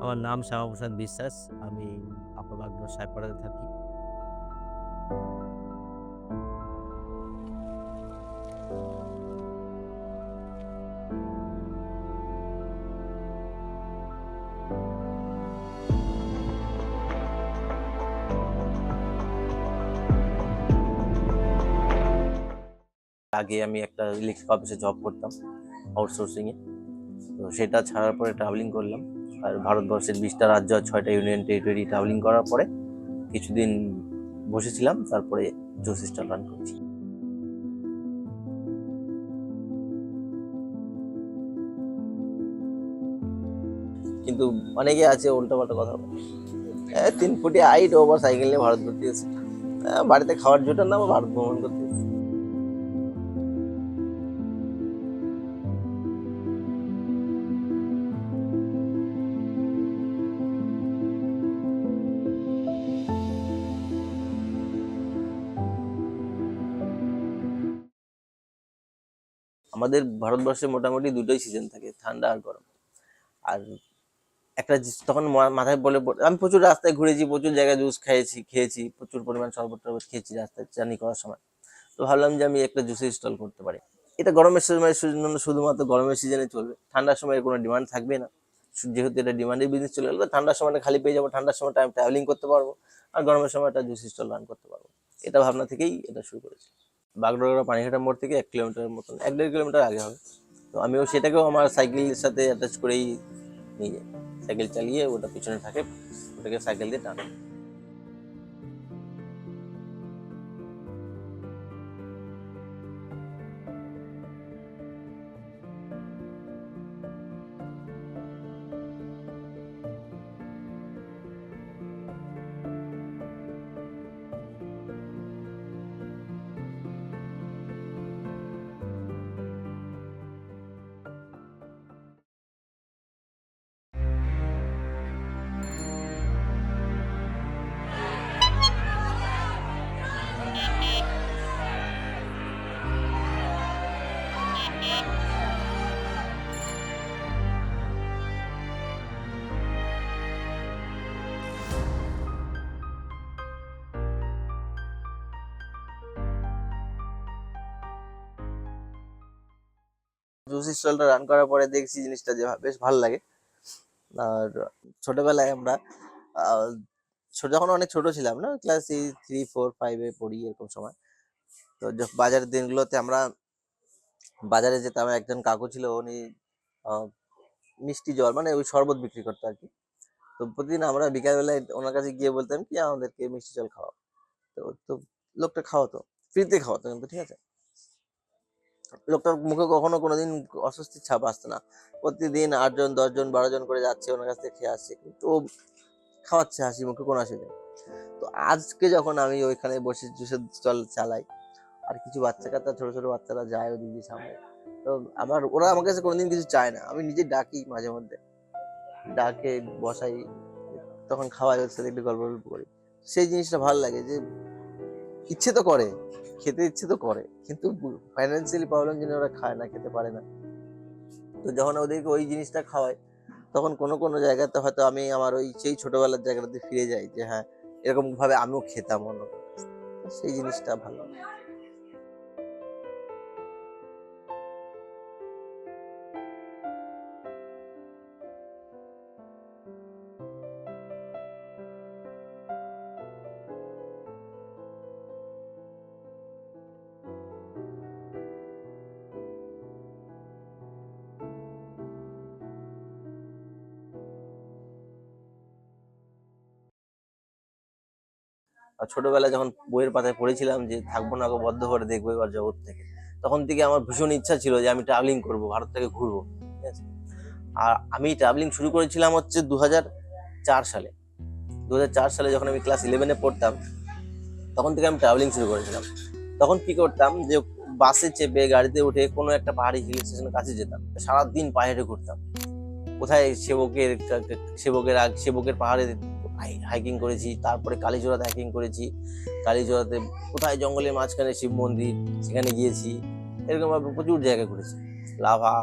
আমার নাম শ্যামাপ্রসাদ বিশ্বাস। আমি আপার বাগদা সাহেবপাড়াতে থাকি। আগে আমি একটা ইলেকট্রিক অফিসে জব করতাম আউটসোর্সিং এ। তো সেটা ছাড়ার পরে ট্রাভেলিং করলাম। আর ভারতবর্ষের 20টা রাজ্য আর 6টা ইউনিয়ন টেরিটরি ট্রাভেলিং করার পরে কিছুদিন বসেছিলাম, তারপরে জুস স্টল রান করছি। কিন্তু অনেকে আছে উল্টোপাল্টা কথা বলে। 3 ফুটি হাইট, ওভার সাইকেল নিয়ে ভারত ঘুরতে এসেছে। বাড়িতে খাওয়ার জোটার নাম ভারত ভ্রমণ করতে এসেছে। আমাদের ভারতবর্ষে মোটামুটি দুটোই সিজন থাকে, ঠান্ডা আর গরম। আর একটা তখন মাথায় বলে আমি প্রচুর রাস্তায় ঘুরেছি, প্রচুর জায়গায় জুস খেয়েছি, প্রচুর পরিমাণ শরবত টরবত খেয়েছি রাস্তায় জার্নি করার সময়। তো ভাবলাম যে আমি একটা জুসের স্টল করতে পারি। এটা গরমের সময় শুধুমাত্র গরমের সিজনে চলবে, ঠান্ডার সময় কোনো ডিমান্ড থাকবে না। যেহেতু এটা ডিমান্ডের বিজনেস চলে গেলো, ঠান্ডার সময়টা খালি পেয়ে যাবো, ঠান্ডার সময়টা আমি ট্রাভেলিং করতে পারবো, আর গরমের সময়টা জুস স্টল রান করতে পারবো। এটা ভাবনা থেকেই এটা শুরু করেছি। বাগডোগরা পানিঘাটা মোড় থেকে 1 কিলোমিটারের মতন, 1-1.5 কিলোমিটার আগে হবে। তো আমিও সেটাকেও আমার সাইকেলের সাথে অ্যাটাচ করেই নিয়ে যাই। সাইকেল চালিয়ে ওটা পিছনে থাকে, ওটাকে সাইকেল দিয়ে টানে। জুস স্টলটা রান করার পরে দেখছি জিনিসটা যে বেশ ভালো লাগে। আর ছোটবেলায় আমরা আহ, যখন অনেক ছোট ছিলাম না, ক্লাস 3, 4, 5-এ পড়ি এরকম সময়। তো বাজারের দিনগুলোতে আমরা বাজারে যেতাম, একজন কাকু ছিল, উনি আহ, মিষ্টি জল মানে ওই শরবত বিক্রি করতো আর কি। তো প্রতিদিন আমরা বিকালবেলায় ওনার কাছে গিয়ে বলতাম কি আমাদেরকে মিষ্টি জল খাওয়াও। তো তো লোকটা খাওয়াতো, ফ্রিতে খাওয়াতো কিন্তু, ঠিক আছে। লোকটার মুখে কখনো কোনোদিন অস্বস্তির ছাপ আসতো না। প্রতিদিন 8 জন 10 জন 12 জন করে যাচ্ছে ওনার কাছ থেকে খেয়ে আসছে, কিন্তু ও খাওয়াচ্ছে হাসি মুখে, কোনো অসুবিধা নেই। তো আজকে যখন আমি ওইখানে বসে জুসের স্টল চালাই, আর কিছু বাচ্চা কাচ্চা ছোট ছোট বাচ্চারা যায় ওই দিদি সামনে, তো ওরা আমার কাছে কোনোদিন কিছু চায় না, আমি নিজে ডাকি, মাঝে মধ্যে ডাকে বসাই, তখন খাওয়াই, ওর সাথে একটু গল্প গল্প করি। সেই জিনিসটা ভালো লাগে যে ইচ্ছে তো করে, খেতে ইচ্ছে তো করে, কিন্তু ফাইন্যান্সিয়ালি প্রবলেম জন্য ওরা খায় না, খেতে পারে না। তো যখন ওদেরকে ওই জিনিসটা খাওয়াই, তখন কোনো কোনো জায়গাতে হয়তো আমি আমার ওই সেই ছোটবেলার জায়গাটাতে ফিরে যাই, যে হ্যাঁ এরকম ভাবে আমিও খেতাম অন্য কারো কাছ থেকে। তো সেই জিনিসটা ভালো লাগে। আর ছোটবেলায় যখন বইয়ের পাতায় পড়েছিলাম যে থাকবো না গো বদ্ধ করে দেখবো এবার জগৎ থেকে, তখন থেকে আমার ভীষণ ইচ্ছা ছিল যে আমি ট্রাভেলিং করবো, ভারত থেকে ঘুরবো, ঠিক আছে। আর আমি ট্রাভেলিং শুরু করেছিলাম হচ্ছে 2004 সালে। 2004 সালে যখন আমি ক্লাস 11-এ পড়তাম, তখন থেকে আমি ট্রাভেলিং শুরু করেছিলাম। তখন কি করতাম যে বাসে চেপে গাড়িতে উঠে কোনো একটা পাহাড়ি হিল স্টেশনের কাছে যেতাম, সারাদিন পায়ে হেঁটে ঘুরতাম। কোথায় সেবকের পাহাড়ে হাইকিং করেছি, তারপরে কালীচূড়াতে হাইকিং করেছি, কালীচূড়াতে কোথায় জঙ্গলের মাঝখানে শিব মন্দির, সেখানে গিয়েছি। এরকম ভাবে প্রচুর জায়গা ঘুরেছি। লাভা,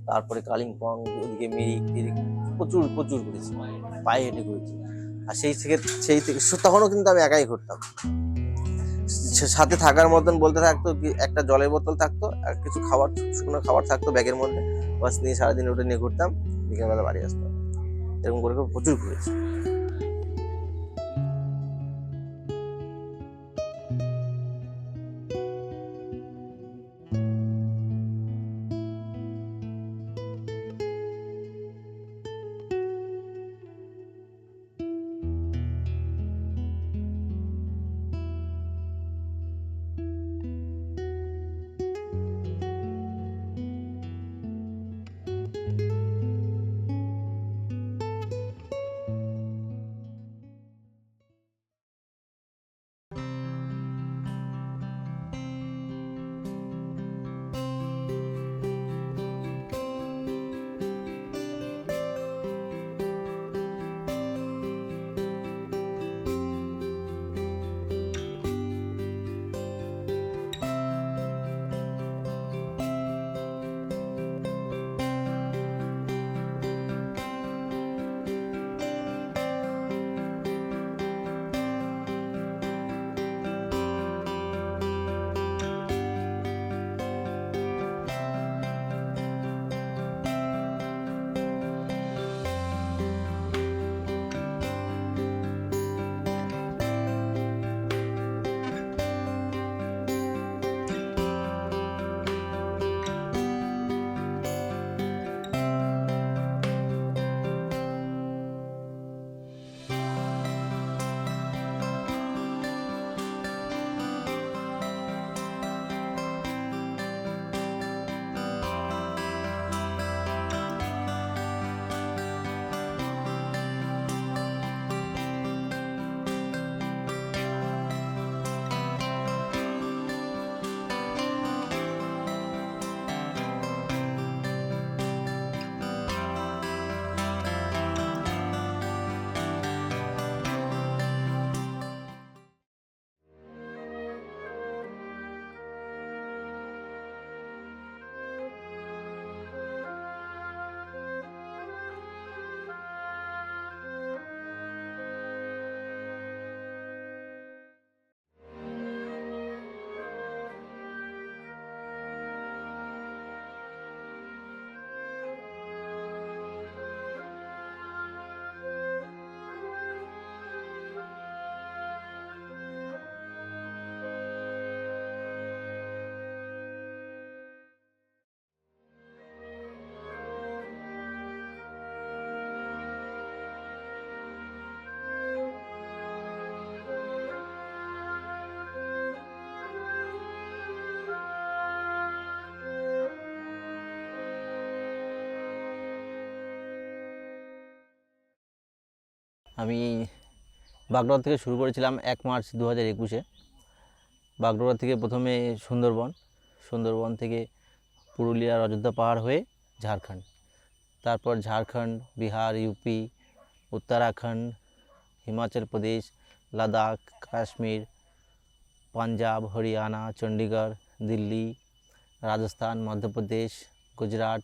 তারপরে কালিম্পং, ওদিকে মিরিক টিরিক প্রচুর প্রচুর ঘুরেছি, পায়ে হেঁটে ঘুরেছি। আর সেই থেকে তখনও কিন্তু আমি একাই ঘুরতাম। সাথে থাকার মতন বলতে থাকতো কি, একটা জলের বোতল থাকতো আর কিছু খাবার, শুকনো খাবার থাকতো ব্যাগের মধ্যে, বাস নিয়ে সারাদিন ওটা নিয়ে ঘুরতাম, বিকেলবেলা বাড়ি আসতাম। এরকম করে করে প্রচুর ঘুরেছি। আমি বাগডোগরা থেকে শুরু করেছিলাম 1 মার্চ 2021-এ। বাগডোগরা থেকে প্রথমে সুন্দরবন থেকে পুরুলিয়ার অযোধ্যা পাহাড় হয়ে ঝাড়খণ্ড, তারপর ঝাড়খণ্ড, বিহার, ইউপি, উত্তরাখণ্ড, হিমাচল প্রদেশ, লাদাখ, কাশ্মীর, পাঞ্জাব, হরিয়ানা, চণ্ডীগড়, দিল্লি, রাজস্থান, মধ্যপ্রদেশ, গুজরাট,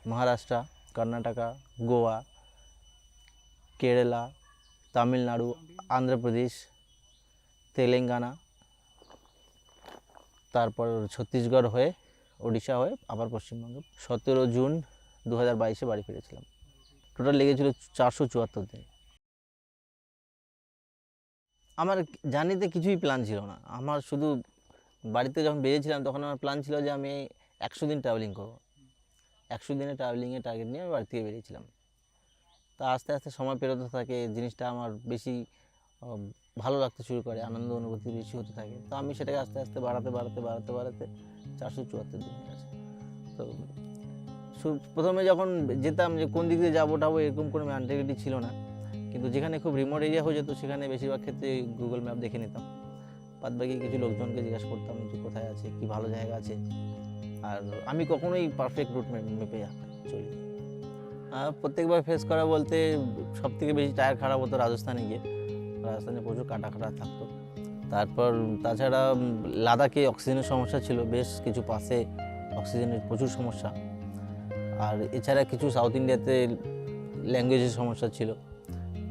মহারাষ্ট্র, কর্ণাটকা, গোয়া, কেরালা, তামিলনাড়ু, অন্ধ্রপ্রদেশ, তেলেঙ্গানা, তারপর ছত্তিশগড় হয়ে ওড়িশা হয়ে আবার পশ্চিমবঙ্গ। 17 জুন 2022-এ বাড়ি ফিরেছিলাম। টোটাল লেগেছিল 474 দিন। আমার জার্নিতে কিছুই প্ল্যান ছিল না। আমার শুধু বাড়িতে যখন বেরিয়েছিলাম তখন আমার প্ল্যান ছিল যে আমি 100 দিন ট্রাভেলিং করবো। 100 দিনের ট্রাভেলিংয়ের টার্গেট নিয়ে আমি বাড়ি থেকে বেরিয়েছিলাম। তা আস্তে আস্তে সময় পেরোতে থাকে, জিনিসটা আমার বেশি ভালো লাগতে শুরু করে, আনন্দ অনুভূতি বেশি হতে থাকে। তো আমি সেটাকে আস্তে আস্তে বাড়াতে 474 দিন হয়ে গেছে। তো প্রথমে যখন যেতাম যে কোন দিক দিয়ে যাবো এরকম কোনো মেন্টালিটি ছিল না, কিন্তু যেখানে খুব রিমোট এরিয়া হয়ে যেত সেখানে বেশিরভাগ ক্ষেত্রে গুগল ম্যাপ দেখে নিতাম। বাদবাকি কিছু লোকজনকে জিজ্ঞাসা করতাম যে কোথায় আছে, কী ভালো জায়গা আছে। আর আমি কখনোই পারফেক্ট রুট মেপে চলি। প্রত্যেকবার ফেস করা বলতে সবথেকে বেশি টায়ার খারাপ হতো রাজস্থানে গিয়ে। রাজস্থানে প্রচুর কাটা থাকতো। তারপর তাছাড়া লাদাখে অক্সিজেনের সমস্যা ছিল, বেশ কিছু পাশে অক্সিজেনের প্রচুর সমস্যা। আর এছাড়া কিছু সাউথ ইন্ডিয়াতে ল্যাঙ্গুয়েজের সমস্যা ছিল,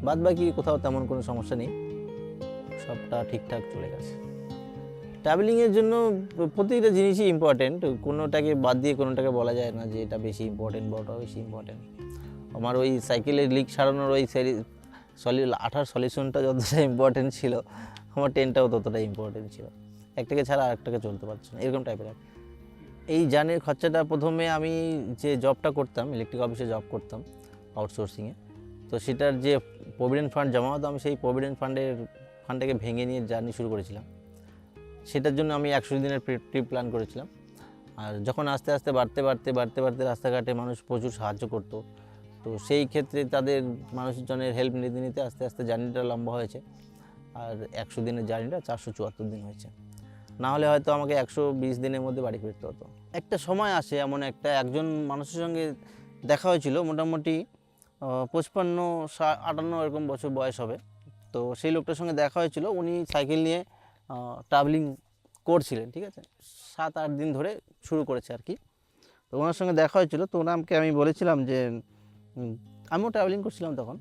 বাদ বাকি কোথাও তেমন কোনো সমস্যা নেই, সবটা ঠিকঠাক চলে গেছে। ট্রাভেলিংয়ের জন্য প্রতিটা জিনিসই ইম্পর্টেন্ট, কোনোটাকে বাদ দিয়ে কোনোটাকে বলা যায় না যে এটা বেশি ইম্পর্টেন্ট বা ওটা বেশি ইম্পর্টেন্ট। আমার ওই সাইকেলের লিক সারানোর ওই আঠার সলিউশনটা যতটা ইম্পর্টেন্ট ছিল, আমার ট্রেনটাও ততটা ইম্পর্টেন্ট ছিল। একটাকে ছাড়া আরেকটাকে চলতে পারছে না, এরকম টাইপের। এই জার্নির খরচাটা প্রথমে আমি যে জবটা করতাম, ইলেকট্রিক অফিসে জব করতাম আউটসোর্সিংয়ে, তো সেটার যে প্রভিডেন্ট ফান্ড জমা হতো, আমি সেই প্রভিডেন্ট ফান্ডটাকে ভেঙে নিয়ে জার্নি শুরু করেছিলাম। সেটার জন্য আমি 100 দিনের ট্রিপ প্ল্যান করেছিলাম। আর যখন আস্তে আস্তে বাড়তে রাস্তাঘাটে মানুষ প্রচুর সাহায্য করতো, তো সেই ক্ষেত্রে তাদের মানুষজনের হেল্প নিতে নিতে আস্তে আস্তে জার্নিটা লম্বা হয়েছে। আর 100 দিনের জার্নিটা 474 দিন হয়েছে। না হলে হয়তো আমাকে 120 দিনের মধ্যে বাড়ি ফিরতে হতো। একটা সময় আসে এমন একজন মানুষের সঙ্গে দেখা হয়েছিল, মোটামুটি 55-58 এরকম বছর বয়স হবে। তো সেই লোকটার সঙ্গে দেখা হয়েছিল, উনি সাইকেল নিয়ে ট্রাভেলিং করছিলেন, ঠিক আছে, 7-8 দিন ধরে শুরু করেছে আর কি। তো ওনার সঙ্গে দেখা হয়েছিল, তো ওনাকে আমি বলেছিলাম যে আমিও ট্রাভেলিং করছিলাম তখন।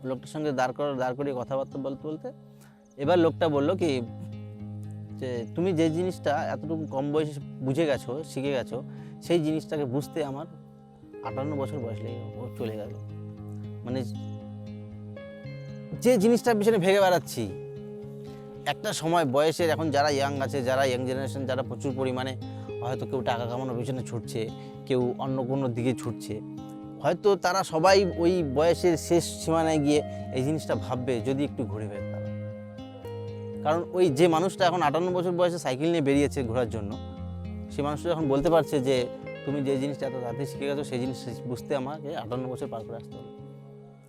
লোকটার সঙ্গে দাঁড় করিয়ে কথাবার্তা বলতে এবার লোকটা বললো কি যে তুমি যে জিনিসটা এতটুকু কম বয়সে বুঝে গেছো, শিখে গেছো, সেই জিনিসটাকে বুঝতে আমার 58 বছর বয়স লেগে চলে গেল। মানে যে জিনিসটার পিছনে ভেগে বেড়াচ্ছি একটা সময় বয়সের, এখন যারা ইয়াং আছে, যারা ইয়াং জেনারেশন, যারা প্রচুর পরিমাণে হয়তো কেউ টাকা কামানোর পিছনে ছুটছে, কেউ অন্য কোনো দিকে ছুটছে, হয়তো তারা সবাই ওই বয়সের শেষ সীমানায় গিয়ে এই জিনিসটা ভাববে যদি একটু ঘুরে বেড়াতাম। কারণ ওই যে মানুষটা এখন 58 বছর বয়সে সাইকেল নিয়ে বেরিয়েছে ঘোরার জন্য, সেই মানুষটা এখন বলতে পারছে যে তুমি যে জিনিসটা এত তাড়াতাড়ি শিখে গেছো, সেই জিনিস বুঝতে আমাকে 58 বছর পার করে আসতে হবে।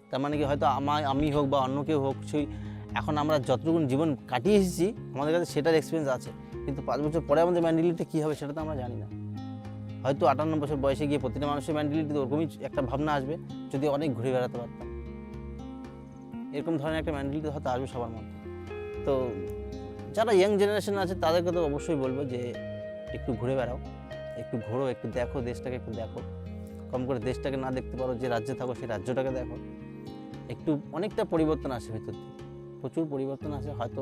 তার মানে কি হয়তো আমি হোক বা অন্য কেউ হোক, সেই এখন আমরা যতটুকু জীবন কাটিয়ে এসেছি আমাদের কাছে সেটার এক্সপিরিয়েন্স আছে, কিন্তু 5 বছর পরে আমাদের মেন্টালিটি কী হবে সেটা তো আমরা জানি না। হয়তো 58 বছর বয়সে গিয়ে প্রতিটা মানুষের মেন্টালিটিতে ওরকমই একটা ভাবনা আসবে, যদি অনেক ঘুরে বেড়াতে পারতাম, এরকম ধরনের একটা মেন্টালিটি হয়তো আসবে সবার মধ্যে। তো যারা ইয়াং জেনারেশন আছে তাদেরকে তো অবশ্যই বলবো যে একটু ঘুরে বেড়াও, একটু ঘোরো, একটু দেখো, দেশটাকে একটু দেখো। কম করে দেশটাকে না দেখতে পারো, যে রাজ্যে থাকো সেই রাজ্যটাকে দেখো। একটু অনেকটা পরিবর্তন আসে ভিতর থেকে, প্রচুর পরিবর্তন আসে, হয়তো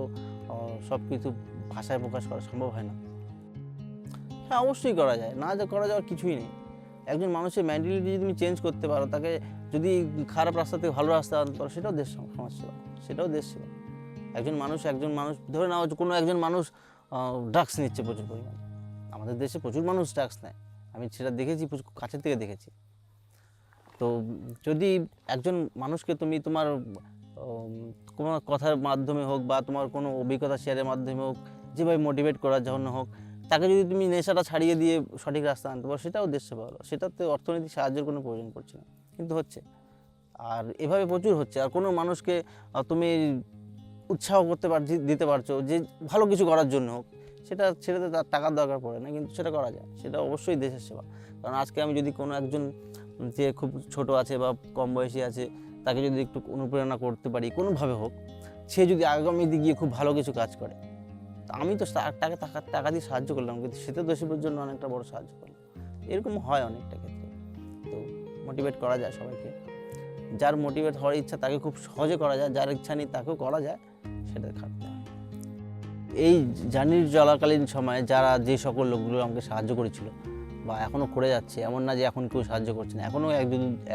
সব কিছু ভাষায় প্রকাশ করা সম্ভব হয় না। হ্যাঁ, অবশ্যই করা যায়, না যে করা যাওয়ার কিছুই নেই। একজন মানুষের মেন্টালিটি যদি তুমি চেঞ্জ করতে পারো, তাকে যদি খারাপ রাস্তা থেকে ভালো রাস্তা আনতে পারো, সেটাও দেশ সমাজ সেবা, সেটাও দেশ সেবা। একজন মানুষ ধরে নাও কোনো একজন মানুষ ড্রাগস নিচ্ছে প্রচুর পরিমাণে, আমাদের দেশে প্রচুর মানুষ ড্রাগস নেয়, আমি সেটা দেখেছি, কাছের থেকে দেখেছি। তো যদি একজন মানুষকে তুমি তোমার কোনো কথার মাধ্যমে হোক বা তোমার কোনো অভিজ্ঞতা শেয়ারের মাধ্যমে হোক, যেভাবে মোটিভেট করার জন্য হোক, তাকে যদি তুমি নেশাটা ছাড়িয়ে দিয়ে সঠিক রাস্তা আনতে পারো, সেটাও দেশ সেবা হলো। সেটাতে অর্থনৈতিক সাহায্যের কোনো প্রয়োজন পড়ছে না, কিন্তু হচ্ছে। আর এভাবে প্রচুর হচ্ছে। আর কোনো মানুষকে তুমি উৎসাহ দিতে পারছো যে ভালো কিছু করার জন্য হোক, সেটাতে তার টাকার দরকার পড়ে না, কিন্তু সেটা করা যায়, সেটা অবশ্যই দেশের সেবা। কারণ আজকে আমি যদি কোনো একজন যে খুব ছোট আছে বা কম বয়সী আছে, তাকে যদি একটু অনুপ্রেরণা করতে পারি কোনোভাবে হোক, সে যদি আগামীতে গিয়ে খুব ভালো কিছু কাজ করে, তা আমি তো টাকা দিয়ে সাহায্য করলাম, কিন্তু সেটা দেশের জন্য অনেকটা বড় সাহায্য করলাম। এরকম হয় অনেকটা ক্ষেত্রে। তো মোটিভেট করা যায় সবাইকে, যার মোটিভেট হওয়ার ইচ্ছা তাকে খুব সহজে করা যায়, যার ইচ্ছা নেই তাকেও করা যায়, সেটা খাটতে হয়। এই জার্নির চলাকালীন সময়ে যারা যে সকল লোকগুলো আমাকে সাহায্য করেছিল বা এখনও করে যাচ্ছে, এমন না যে এখন কেউ সাহায্য করছে না, এখনও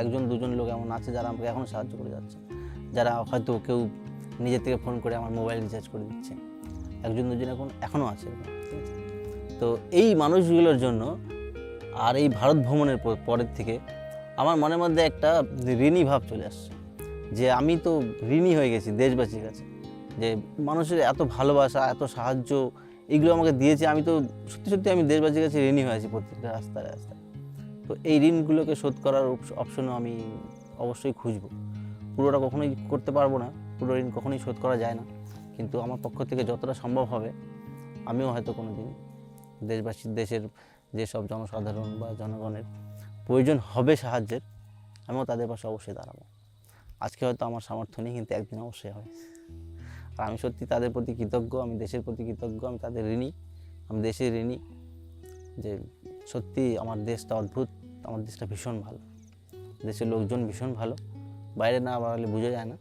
একজন দুজন লোক এমন আছে যারা আমাকে এখনও সাহায্য করে যাচ্ছে, যারা হয়তো কেউ নিজের থেকে ফোন করে আমার মোবাইল রিচার্জ করে দিচ্ছে, একজন দুজন এখনও আছে, ঠিক আছে। তো এই মানুষগুলোর জন্য আর এই ভারত ভ্রমণের পরের থেকে আমার মনের মধ্যে একটা ঋণী ভাব চলে আসছে, যে আমি তো ঋণী হয়ে গেছি দেশবাসীর কাছে, যে মানুষের এত ভালোবাসা, এত সাহায্য এগুলো আমাকে দিয়েছে, আমি তো সত্যি আমি দেশবাসীর কাছে ঋণী হয়ে আছি প্রত্যেকটা রাস্তায়। তো এই ঋণগুলোকে শোধ করার অপশনও আমি অবশ্যই খুঁজব। পুরোটা কখনোই করতে পারবো না, পুরো ঋণ কখনোই শোধ করা যায় না, কিন্তু আমার পক্ষ থেকে যতটা সম্ভব হবে আমিও হয়তো কোনো দিন দেশের যেসব জনসাধারণ বা জনগণের প্রয়োজন হবে সাহায্যের, আমিও তাদের পাশে অবশ্যই দাঁড়াবো। আজকে হয়তো আমার সামর্থ্য নেই, কিন্তু একদিন অবশ্যই হবে। আর আমি সত্যি তাদের প্রতি কৃতজ্ঞ, আমি দেশের প্রতি কৃতজ্ঞ, আমি তাদের ঋণী, আমি দেশের ঋণী, যে সত্যি আমার দেশটা অদ্ভুত, আমাদের দেশটা ভীষণ ভালো, দেশের লোকজন ভীষণ ভালো। বাইরে না বাড়ালে বোঝা যায় না,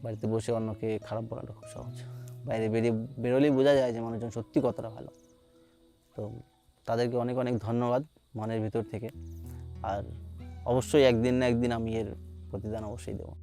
বাড়িতে বসে অন্যকে খারাপ বলাটা খুব সহজ, বাইরে বেরোলেই বোঝা যায় যে মানুষজন সত্যি কতটা ভালো। তো তাদেরকে অনেক অনেক ধন্যবাদ মনের ভিতর থেকে। আর অবশ্যই একদিন না একদিন আমি এর প্রতিদান অবশ্যই দেবো।